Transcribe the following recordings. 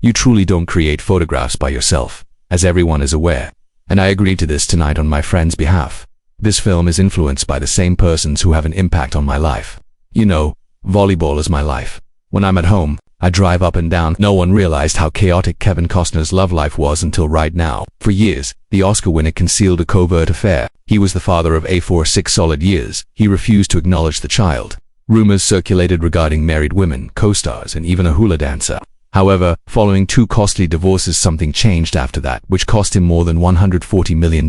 You truly don't create photographs by yourself, as everyone is aware. And I agree to this tonight on my friend's behalf. This film is influenced by the same persons who have an impact on my life. You know, volleyball is my life. When I'm at home, I drive up and down. No one realized how chaotic Kevin Costner's love life was until right now. For years, the Oscar winner concealed a covert affair. He was the father of A for 6 solid years. He refused to acknowledge the child. Rumors circulated regarding married women, co-stars, and even a hula dancer. However, following 2 costly divorces, something changed after that, which cost him more than $140 million.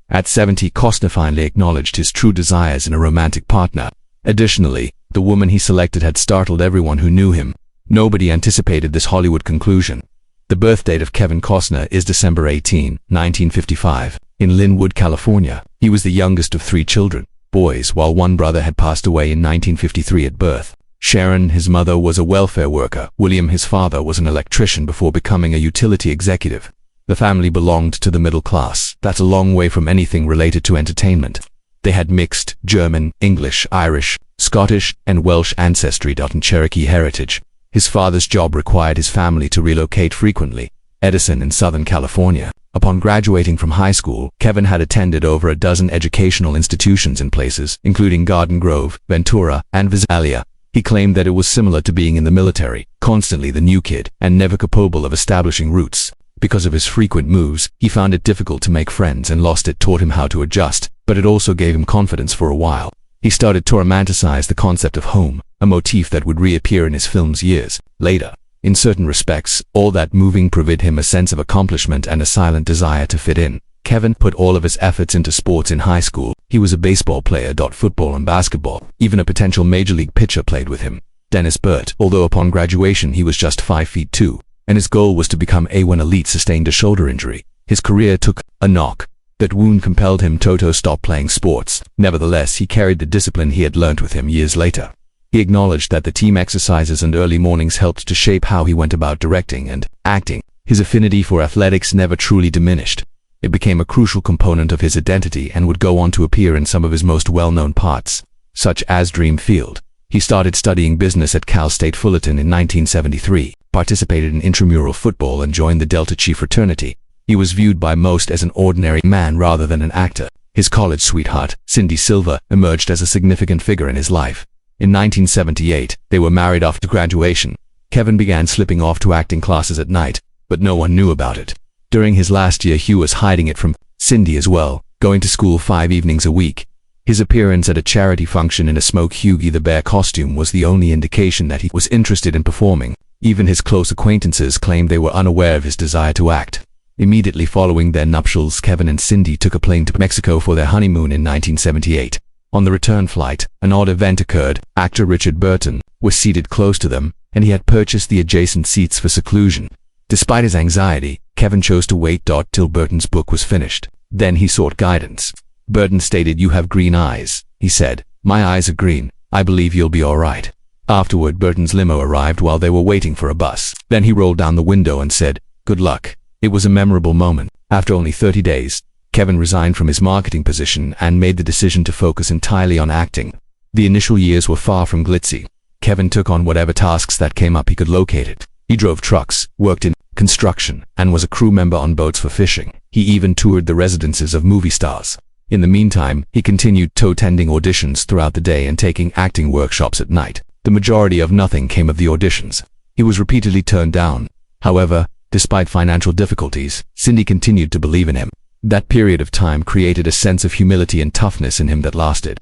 At 70, Costner finally acknowledged his true desires in a romantic partner. Additionally, the woman he selected had startled everyone who knew him. Nobody anticipated this Hollywood conclusion. The birth date of Kevin Costner is December 18, 1955, in Linwood, California. He was the youngest of 3 children, boys, while one brother had passed away in 1953 at birth. Sharon, his mother, was a welfare worker. William, his father, was an electrician before becoming a utility executive. The family belonged to the middle class. That's a long way from anything related to entertainment. They had mixed German, English, Irish, Scottish, and Welsh ancestry and Cherokee heritage. His father's job required his family to relocate frequently. Edison in Southern California. Upon graduating from high school, Kevin had attended over a dozen educational institutions in places, including Garden Grove, Ventura, and Visalia. He claimed that it was similar to being in the military, constantly the new kid, and never capable of establishing roots. Because of his frequent moves, he found it difficult to make friends, and lost it taught him how to adjust, but it also gave him confidence for a while. He started to romanticize the concept of home, a motif that would reappear in his films years later. In certain respects, all that moving provided him a sense of accomplishment and a silent desire to fit in. Kevin put all of his efforts into sports in high school. He was a baseball player, football and basketball. Even a potential major league pitcher played with him, Dennis Burt, although upon graduation he was just 5'2", and his goal was to become a when Elite sustained a shoulder injury. His career took a knock. That wound compelled him to stop playing sports. Nevertheless, he carried the discipline he had learnt with him years later. He acknowledged that the team exercises and early mornings helped to shape how he went about directing and acting. His affinity for athletics never truly diminished. It became a crucial component of his identity and would go on to appear in some of his most well-known parts, such as Dream Field. He started studying business at Cal State Fullerton in 1973, participated in intramural football, and joined the Delta Chi fraternity. He was viewed by most as an ordinary man rather than an actor. His college sweetheart, Cindy Silver, emerged as a significant figure in his life. In 1978, they were married after graduation. Kevin began slipping off to acting classes at night, but no one knew about it. During his last year, he was hiding it from Cindy as well, going to school 5 evenings a week. His appearance at a charity function in a Smoke Hughie the Bear costume was the only indication that he was interested in performing. Even his close acquaintances claimed they were unaware of his desire to act. Immediately following their nuptials, Kevin and Cindy took a plane to Mexico for their honeymoon in 1978. On the return flight, an odd event occurred. Actor Richard Burton was seated close to them, and he had purchased the adjacent seats for seclusion. Despite his anxiety, Kevin chose to wait till Burton's book was finished. Then he sought guidance. Burton stated, "You have green eyes," he said. "My eyes are green. I believe you'll be all right." Afterward, Burton's limo arrived while they were waiting for a bus. Then he rolled down the window and said, "Good luck." It was a memorable moment. After only 30 days, Kevin resigned from his marketing position and made the decision to focus entirely on acting. The initial years were far from glitzy. Kevin took on whatever tasks that came up he could locate it. He drove trucks, worked in construction, and was a crew member on boats for fishing. He even toured the residences of movie stars. In the meantime, he continued attending auditions throughout the day and taking acting workshops at night. The majority of nothing came of the auditions. He was repeatedly turned down. However, despite financial difficulties, Cindy continued to believe in him. That period of time created a sense of humility and toughness in him that lasted.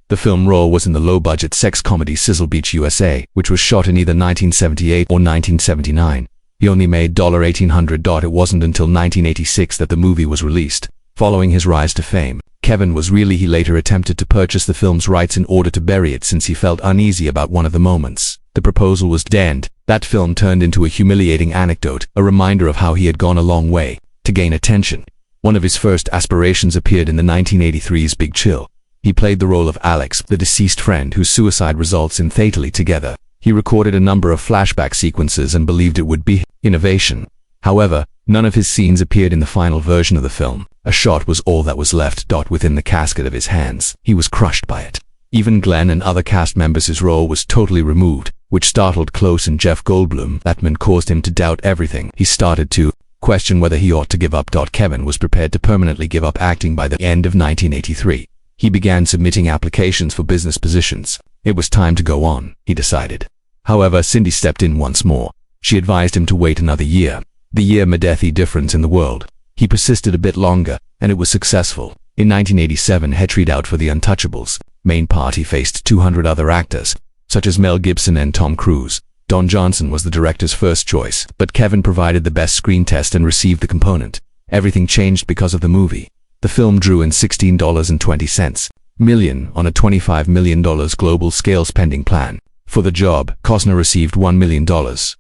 The film role was in the low-budget sex comedy Sizzle Beach, USA, which was shot in either 1978 or 1979. He only made $1,800. It wasn't until 1986 that the movie was released. Following his rise to fame, he later attempted to purchase the film's rights in order to bury it since he felt uneasy about one of the moments. The proposal was denied. That film turned into a humiliating anecdote, a reminder of how he had gone a long way to gain attention. One of his first aspirations appeared in the 1983's Big Chill. He played the role of Alex, the deceased friend whose suicide results in fatally together. He recorded a number of flashback sequences and believed it would be innovation. However, none of his scenes appeared in the final version of the film. A shot was all that was left. Within the casket of his hands. He was crushed by it. Even Glenn and other cast members' role was totally removed, which startled Close and Jeff Goldblum. That caused him to doubt everything. He started to question whether he ought to give up. Kevin was prepared to permanently give up acting by the end of 1983. He began submitting applications for business positions. It was time to go on, he decided. However, Cindy stepped in once more. She advised him to wait another year. The year made the difference in the world. He persisted a bit longer, and it was successful. In 1987, he tried out for The Untouchables. Main part he faced 200 other actors, such as Mel Gibson and Tom Cruise. Don Johnson was the director's first choice, but Kevin provided the best screen test and received the component. Everything changed because of the movie. The film drew in $16.20 million on a $25 million global scale spending plan. For the job, Costner received $1 million,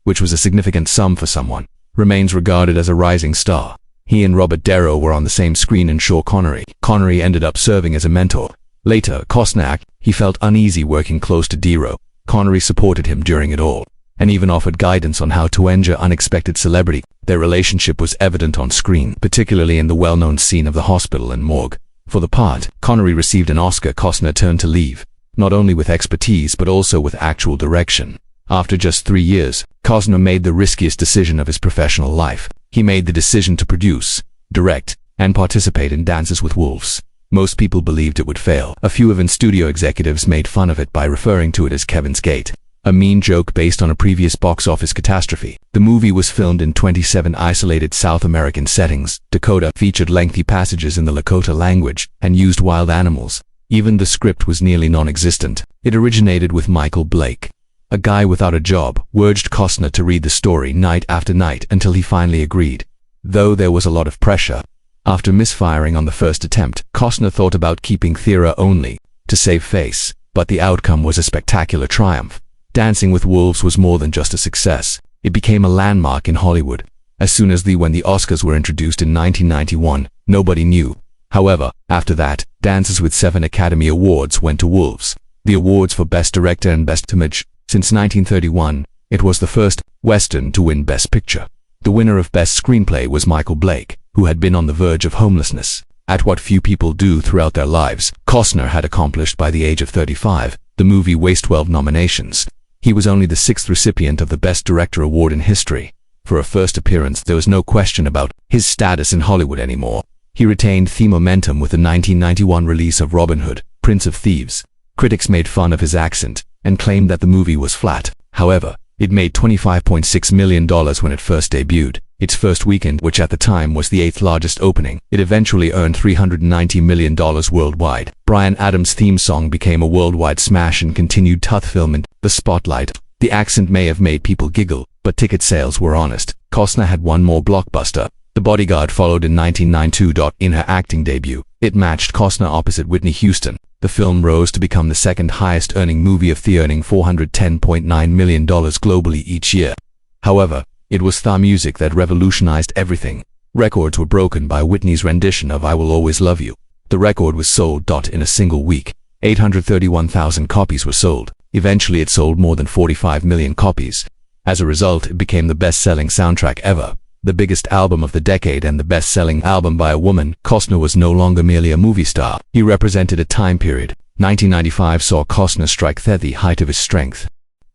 which was a significant sum for someone. Remains regarded as a rising star. He and Robert De Niro were on the same screen and Sean Connery. Connery ended up serving as a mentor. Later, Costner, he felt uneasy working close to De Niro. Connery supported him during it all, and even offered guidance on how to enter unexpected celebrity. Their relationship was evident on screen, particularly in the well-known scene of the hospital and morgue. For the part, Connery received an Oscar. Costner turned to leave, not only with expertise but also with actual direction. After just 3 years, Costner made the riskiest decision of his professional life. He made the decision to produce, direct, and participate in Dances with Wolves. Most people believed it would fail. A few even studio executives made fun of it by referring to it as Kevin's Gate, a mean joke based on a previous box office catastrophe. The movie was filmed in 27 isolated South American settings. Dakota featured lengthy passages in the Lakota language and used wild animals. Even the script was nearly non-existent. It originated with Michael Blake, a guy without a job, who urged Costner to read the story night after night until he finally agreed. Though there was a lot of pressure. After misfiring on the first attempt, Costner thought about keeping Thera only to save face, but the outcome was a spectacular triumph. Dancing with Wolves was more than just a success. It became a landmark in Hollywood. As soon as when the Oscars were introduced in 1991, nobody knew. However, after that, Dances with 7 Academy Awards went to Wolves. The awards for Best Director and Best Image. Since 1931, it was the first Western to win Best Picture. The winner of Best Screenplay was Michael Blake, who had been on the verge of homelessness. At what few people do throughout their lives, Costner had accomplished by the age of 35. The movie faced 12 nominations. He was only the 6th recipient of the Best Director award in history. For a first appearance, there was no question about his status in Hollywood anymore. He retained the momentum with the 1991 release of Robin Hood, Prince of Thieves. Critics made fun of his accent and claimed that the movie was flat. However, it made $25.6 million when it first debuted. Its first weekend, which at the time was the 8th largest opening, it eventually earned $390 million worldwide. Bryan Adams' theme song became a worldwide smash and continued to film in the spotlight. The accent may have made people giggle, but ticket sales were honest. Costner had one more blockbuster. The Bodyguard followed in 1992. In her acting debut, it matched Costner opposite Whitney Houston. The film rose to become the second highest earning movie of the year, earning $410.9 million globally each year. However, it was the music that revolutionized everything. Records were broken by Whitney's rendition of I Will Always Love You. The record was sold. In a single week, 831,000 copies were sold. Eventually it sold more than 45 million copies. As a result, it became the best-selling soundtrack ever, the biggest album of the decade and the best-selling album by a woman. Costner was no longer merely a movie star. He represented a time period. 1995 saw Costner strike the height of his strength.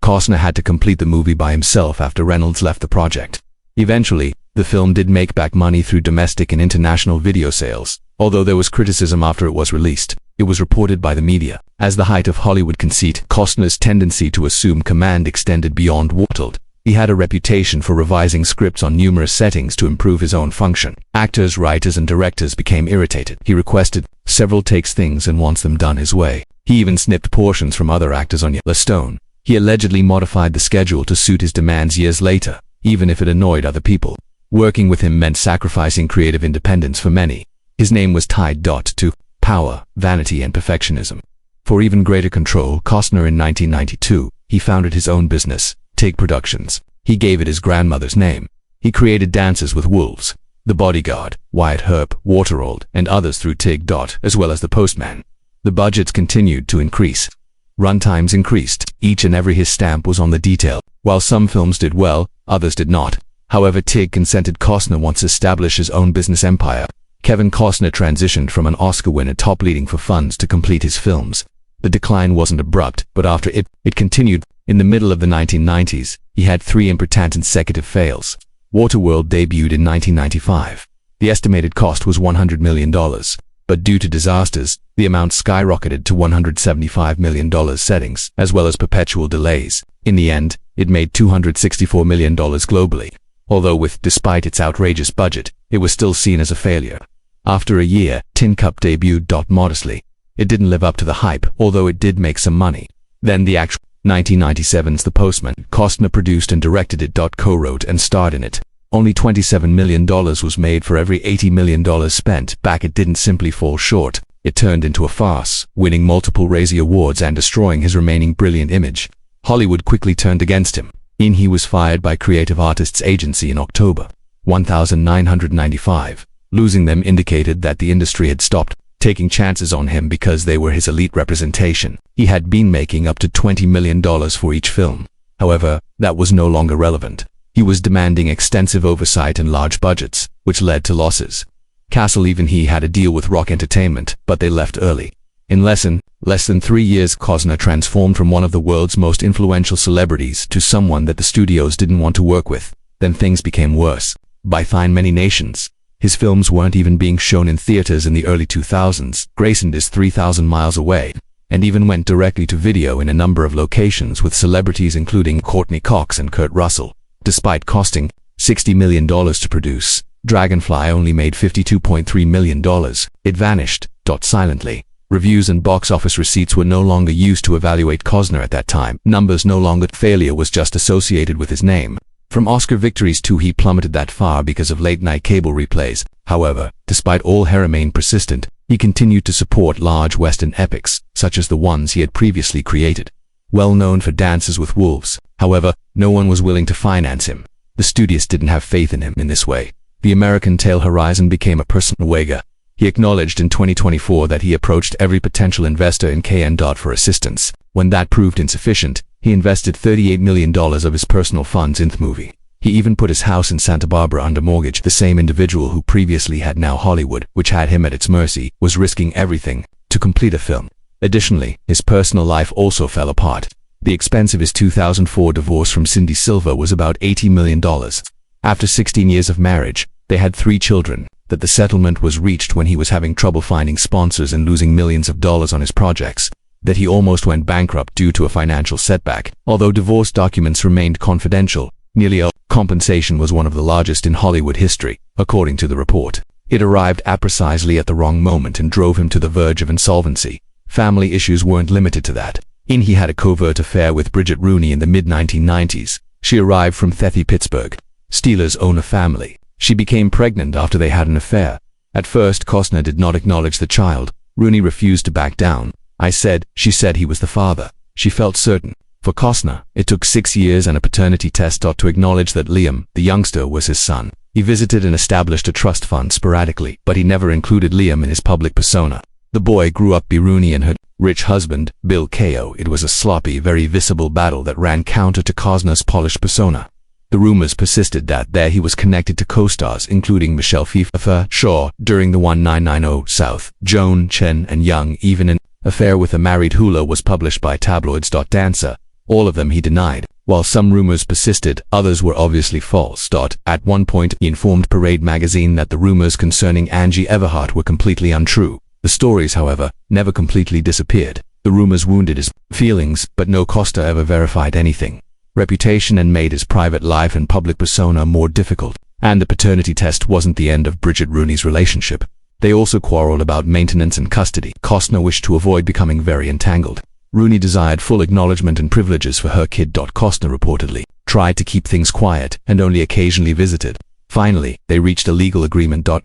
Costner had to complete the movie by himself after Reynolds left the project. Eventually, the film did make back money through domestic and international video sales. Although there was criticism after it was released, it was reported by the media as the height of Hollywood conceit. Costner's tendency to assume command extended beyond Wartold. He had a reputation for revising scripts on numerous settings to improve his own function. Actors, writers, and directors became irritated. He requested several takes things and wants them done his way. He even snipped portions from other actors on Yellowstone. He allegedly modified the schedule to suit his demands years later, even if it annoyed other people. Working with him meant sacrificing creative independence for many. His name was tied to power, vanity, and perfectionism. For even greater control, Costner in 1992, he founded his own business, Tig Productions. He gave it his grandmother's name. He created Dances with Wolves, The Bodyguard, Wyatt Earp, Waterworld, and others through Tig. As well as The Postman. The budgets continued to increase. Runtimes increased. Each and every his stamp was on the detail. While some films did well, others did not. However, Tig consented. Costner once established his own business empire. Kevin Costner transitioned from an Oscar winner top leading for funds to complete his films. The decline wasn't abrupt, but after it continued. In the middle of the 1990s, he had 3 important consecutive fails. Waterworld debuted in 1995. The estimated cost was $100 million, but due to disasters, the amount skyrocketed to $175 million settings, as well as perpetual delays. In the end, it made $264 million globally, although despite its outrageous budget, it was still seen as a failure. After a year, Tin Cup debuted modestly. It didn't live up to the hype, although it did make some money. Then the actual 1997's The Postman. Costner produced and directed it. Co-wrote and starred in it. Only $27 million was made for every $80 million spent back. It didn't simply fall short. It turned into a farce, winning multiple Razzie Awards and destroying his remaining brilliant image. Hollywood quickly turned against him. He was fired by Creative Artists Agency in October 1995. Losing them indicated that the industry had stopped taking chances on him because they were his elite representation. He had been making up to $20 million for each film. However, that was no longer relevant. He was demanding extensive oversight and large budgets, which led to losses. Castle he had a deal with Rock Entertainment, but they left early. In less than 3 years, Costner transformed from one of the world's most influential celebrities to someone that the studios didn't want to work with. Then things became worse. By many nations. His films weren't even being shown in theaters in the early 2000s. Graceland is 3,000 miles away, and even went directly to video in a number of locations with celebrities including Courtney Cox and Kurt Russell. Despite costing $60 million to produce, Dragonfly only made $52.3 million. It vanished, silently. Reviews and box office receipts were no longer used to evaluate Costner at that time. Numbers no longer. Failure was just associated with his name. From Oscar victories to he plummeted that far because of late-night cable replays. However, despite all he remained persistent, he continued to support large Western epics, such as the ones he had previously created. Well known for Dances with Wolves, however, no one was willing to finance him. The studios didn't have faith in him in this way. The American Tale Horizon became a personal wager. He acknowledged in 2024 that he approached every potential investor in KN. For assistance. When that proved insufficient, he invested $38 million of his personal funds in the movie. He even put his house in Santa Barbara under mortgage. The same individual who previously had Now Hollywood, which had him at its mercy, was risking everything to complete a film. Additionally, his personal life also fell apart. The expense of his 2004 divorce from Cindy Silver was about $80 million. After 16 years of marriage, they had 3 children. That the settlement was reached when he was having trouble finding sponsors and losing millions of dollars on his projects. That he almost went bankrupt due to a financial setback. Although divorce documents remained confidential, nearly all compensation was one of the largest in Hollywood history, according to the report. It arrived precisely at the wrong moment and drove him to the verge of insolvency. Family issues weren't limited to that. He had a covert affair with Bridget Rooney in the mid-1990s. She arrived from Thethy, Pittsburgh. Steelers own a family. She became pregnant after they had an affair. At first, Costner did not acknowledge the child. Rooney refused to back down. She said he was the father. She felt certain. For Costner, it took 6 years and a paternity test to acknowledge that Liam, the youngster, was his son. He visited and established a trust fund sporadically, but he never included Liam in his public persona. The boy grew up be Rooney and her rich husband, Bill Ko. It was a sloppy, very visible battle that ran counter to Costner's polished persona. The rumors persisted that he was connected to co-stars including Michelle Pfeiffer, Shaw, during the 1990 South, Joan, Chen, and Young. Even an affair with a married hula was published by tabloids. Dancer. All of them he denied. While some rumors persisted, others were obviously false. At one point, he informed Parade magazine that the rumors concerning Angie Everhart were completely untrue. The stories, however, never completely disappeared. The rumors wounded his feelings, but no Costner ever verified anything. Reputation and made his private life and public persona more difficult. And the paternity test wasn't the end of Bridget Rooney's relationship. They also quarreled about maintenance and custody. Costner wished to avoid becoming very entangled. Rooney desired full acknowledgement and privileges for her kid. Costner reportedly tried to keep things quiet and only occasionally visited. Finally, they reached a legal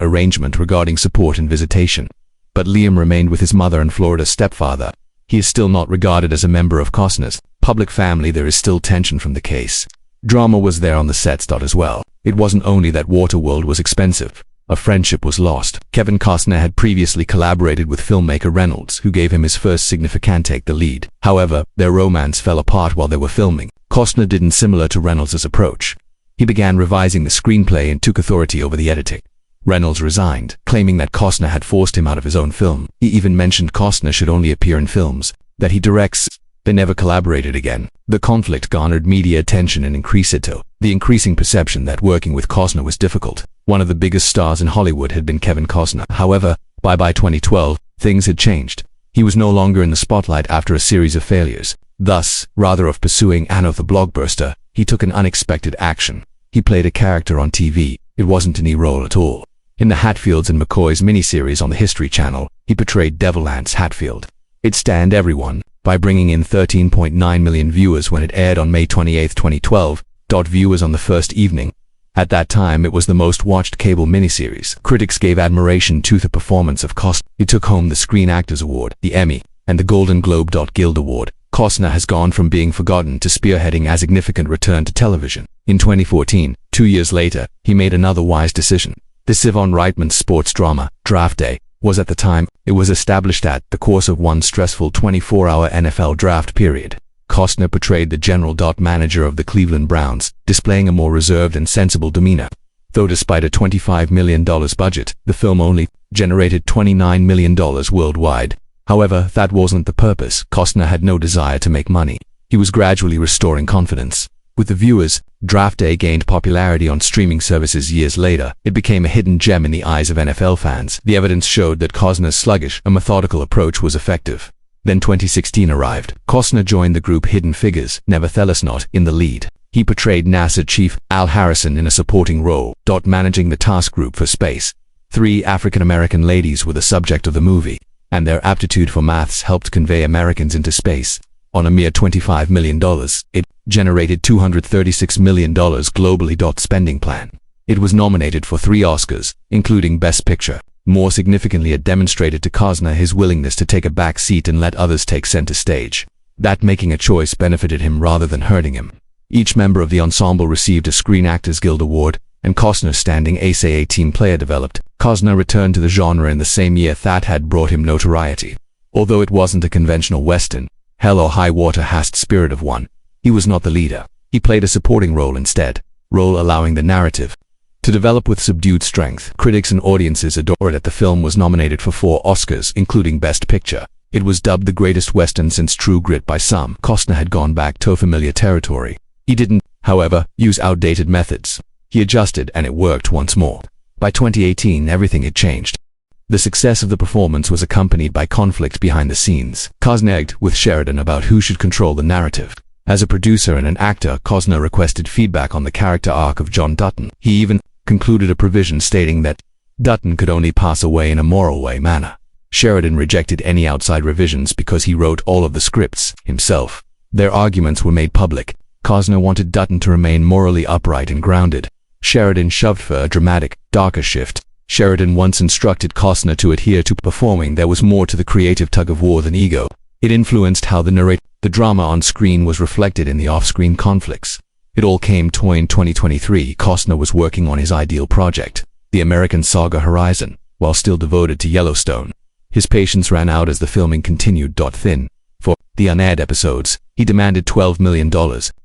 arrangement regarding support and visitation. But Liam remained with his mother and Florida's stepfather. He is still not regarded as a member of Costner's public family. There is still tension from the case. Drama was there on the sets. As well. It wasn't only that Waterworld was expensive. A friendship was lost. Kevin Costner had previously collaborated with filmmaker Reynolds, who gave him his first significant take the lead. However, their romance fell apart while they were filming. Costner didn't similar to Reynolds' approach. He began revising the screenplay and took authority over the editing. Reynolds resigned, claiming that Costner had forced him out of his own film. He even mentioned Costner should only appear in films that he directs. They never collaborated again. The conflict garnered media attention and increased the increasing perception that working with Costner was difficult. One of the biggest stars in Hollywood had been Kevin Costner. However, by 2012, things had changed. He was no longer in the spotlight after a series of failures. Thus, rather of pursuing an of the blockbuster, he took an unexpected action. He played a character on TV. It wasn't any role at all. In the Hatfields and McCoys miniseries on the History Channel, he portrayed Devil Anse Hatfield. It stunned everyone by bringing in 13.9 million viewers when it aired on May 28, 2012. Viewers on the first evening. At that time, it was the most watched cable miniseries. Critics gave admiration to the performance of Costner. He took home the Screen Actors Award, the Emmy, and the Golden Globe. Guild Award. Costner has gone from being forgotten to spearheading a significant return to television. In 2014, 2 years later, he made another wise decision. The Ivan Reitman's sports drama, Draft Day, was at the time, it was established at the course of one stressful 24-hour NFL draft period. Costner portrayed the general manager of the Cleveland Browns, displaying a more reserved and sensible demeanor. Though despite a $25 million budget, the film only generated $29 million worldwide. However, that wasn't the purpose. Costner had no desire to make money. He was gradually restoring confidence. With the viewers, Draft Day gained popularity on streaming services years later. It became a hidden gem in the eyes of NFL fans. The evidence showed that Costner's sluggish and methodical approach was effective. Then 2016 arrived. Costner joined the group Hidden Figures, nevertheless not in the lead. He portrayed NASA Chief Al Harrison in a supporting role. Managing the task group for space. 3 African-American ladies were the subject of the movie, and their aptitude for maths helped convey Americans into space. On a mere $25 million, it generated $236 million globally. Spending plan. It was nominated for 3 Oscars, including Best Picture. More significantly, it demonstrated to Costner his willingness to take a back seat and let others take center stage. That making a choice benefited him rather than hurting him. Each member of the ensemble received a Screen Actors Guild Award, and Costner's standing ace a team player developed. Costner returned to the genre in the same year that had brought him notoriety. Although it wasn't a conventional Western, Hell or High Water has the spirit of one. He was not the leader. He played a supporting role instead, role allowing the narrative to develop with subdued strength. Critics and audiences adored it. The film was nominated for 4 Oscars, including Best Picture. It was dubbed the greatest Western since True Grit by some. Costner had gone back to familiar territory. He didn't, however, use outdated methods. He adjusted and it worked once more. By 2018, everything had changed. The success of the performance was accompanied by conflict behind the scenes. Costner egged with Sheridan about who should control the narrative. As a producer and an actor, Costner requested feedback on the character arc of John Dutton. He even concluded a provision stating that Dutton could only pass away in a moral way manner. Sheridan rejected any outside revisions because he wrote all of the scripts himself. Their arguments were made public. Costner wanted Dutton to remain morally upright and grounded. Sheridan shoved for a dramatic, darker shift. Sheridan once instructed Costner to adhere to performing. There was more to the creative tug-of-war than ego. It influenced how the drama on screen was reflected in the off-screen conflicts. It all came to in 2023. Costner was working on his ideal project, the American saga Horizon, while still devoted to Yellowstone. His patience ran out as the filming continued. For the unaired episodes, he demanded $12 million.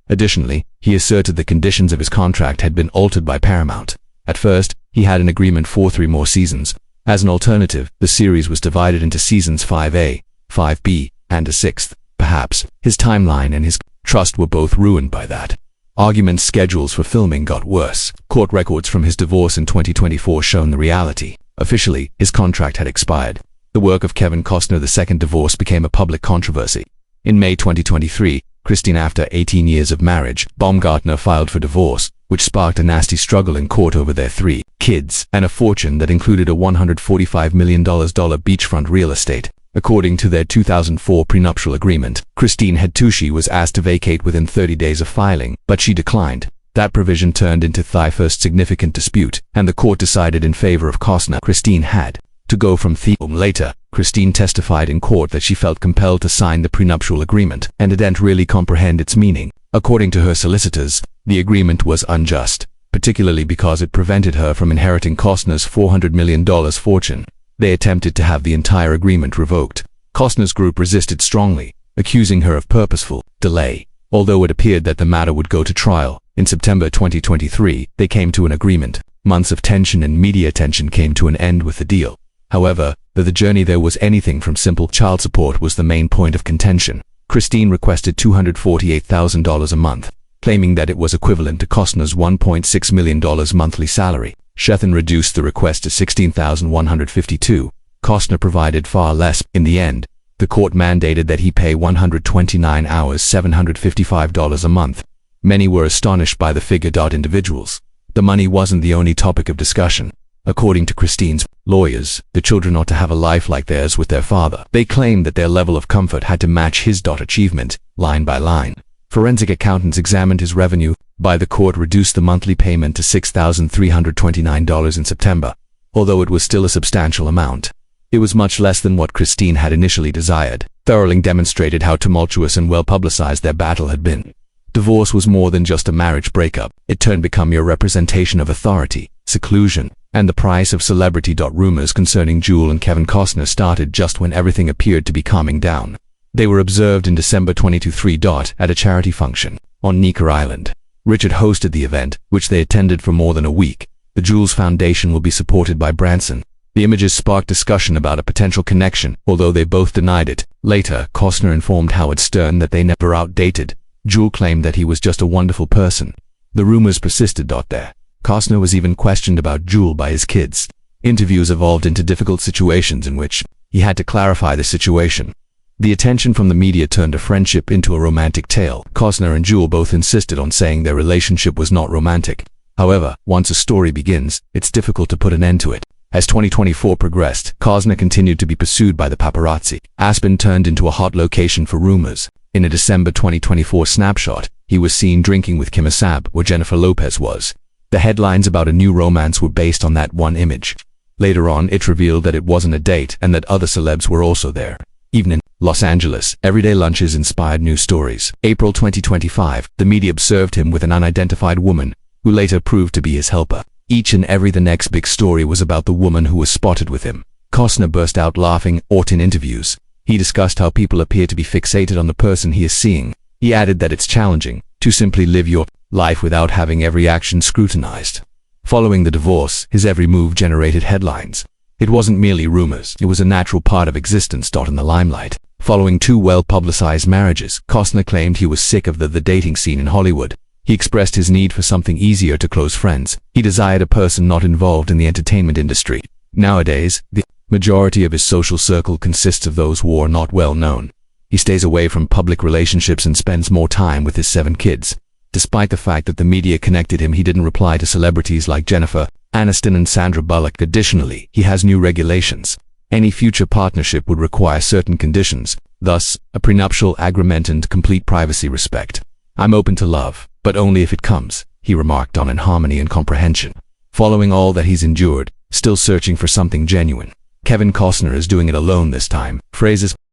Additionally, he asserted the conditions of his contract had been altered by Paramount. At first, he had an agreement for 3 more seasons. As an alternative, the series was divided into seasons 5A, 5B, and a 6th. Perhaps his timeline and his trust were both ruined by that. Argument schedules for filming got worse. Court records from his divorce in 2024 shown the reality. Officially, his contract had expired. The work of Kevin Costner, the second divorce, became a public controversy. In May 2023, Christine, after 18 years of marriage, Baumgartner filed for divorce, which sparked a nasty struggle in court over their 3 kids and a fortune that included a $145 million beachfront real estate. According to their 2004 prenuptial agreement, Christine Hattushi was asked to vacate within 30 days of filing, but she declined. That provision turned into the first significant dispute, and the court decided in favor of Costner. Christine had to go from the later. Christine testified in court that she felt compelled to sign the prenuptial agreement and didn't really comprehend its meaning. According to her solicitors, the agreement was unjust, particularly because it prevented her from inheriting Costner's $400 million fortune. They attempted to have the entire agreement revoked. Costner's group resisted strongly, accusing her of purposeful delay. Although it appeared that the matter would go to trial, in September 2023, they came to an agreement. Months of tension and media attention came to an end with the deal. However, the journey there was anything from simple child support was the main point of contention. Christine requested $248,000 a month, claiming that it was equivalent to Costner's $1.6 million monthly salary. Shethen reduced the request to $16,152. Costner provided far less. In the end, the court mandated that he pay 129 hours $755 a month. Many were astonished by the figure. Individuals. The money wasn't the only topic of discussion. According to Christine's lawyers, the children ought to have a life like theirs with their father. They claimed that their level of comfort had to match his. Achievement, line by line. Forensic accountants examined his revenue. By the court reduced the monthly payment to $6,329 in September. Although it was still a substantial amount, it was much less than what Christine had initially desired. Thoroughly demonstrated how tumultuous and well-publicized their battle had been. Divorce was more than just a marriage breakup. It turned become your representation of authority, seclusion, and the price of celebrity. Rumors concerning Jewel and Kevin Costner started just when everything appeared to be calming down. They were observed in December 2023 at a charity function on Necker Island. Richard hosted the event, which they attended for more than a week. The Jewels Foundation will be supported by Branson. The images sparked discussion about a potential connection, although they both denied it. Later, Costner informed Howard Stern that they never outdated. Jewel claimed that he was just a wonderful person. The rumors persisted. There. Costner was even questioned about Jewel by his kids. Interviews evolved into difficult situations in which he had to clarify the situation. The attention from the media turned a friendship into a romantic tale. Costner and Jewel both insisted on saying their relationship was not romantic. However, once a story begins, it's difficult to put an end to it. As 2024 progressed, Costner continued to be pursued by the paparazzi. Aspen turned into a hot location for rumors. In a December 2024 snapshot, he was seen drinking with Kim Asab, where Jennifer Lopez was. The headlines about a new romance were based on that one image. Later on, it revealed that it wasn't a date and that other celebs were also there. Even in Los Angeles, everyday lunches inspired new stories. April 2025, the media observed him with an unidentified woman, who later proved to be his helper. Each and every the next big story was about the woman who was spotted with him. Costner burst out laughing. In interviews, he discussed how people appear to be fixated on the person he is seeing. He added that it's challenging to simply live your life without having every action scrutinized. Following the divorce, his every move generated headlines. It wasn't merely rumors, it was a natural part of existence. In the limelight. Following 2 well-publicized marriages, Costner claimed he was sick of the dating scene in Hollywood. He expressed his need for something easier to close friends. He desired a person not involved in the entertainment industry. Nowadays, the majority of his social circle consists of those who are not well known. He stays away from public relationships and spends more time with his 7 kids. Despite the fact that the media connected him, he didn't reply to celebrities like Jennifer Aniston and Sandra Bullock. Additionally, he has new regulations. Any future partnership would require certain conditions, thus, a prenuptial agreement and complete privacy respect. I'm open to love, but only if it comes, he remarked in harmony and comprehension. Following all that he's endured, still searching for something genuine. Kevin Costner is doing it alone this time. Phrases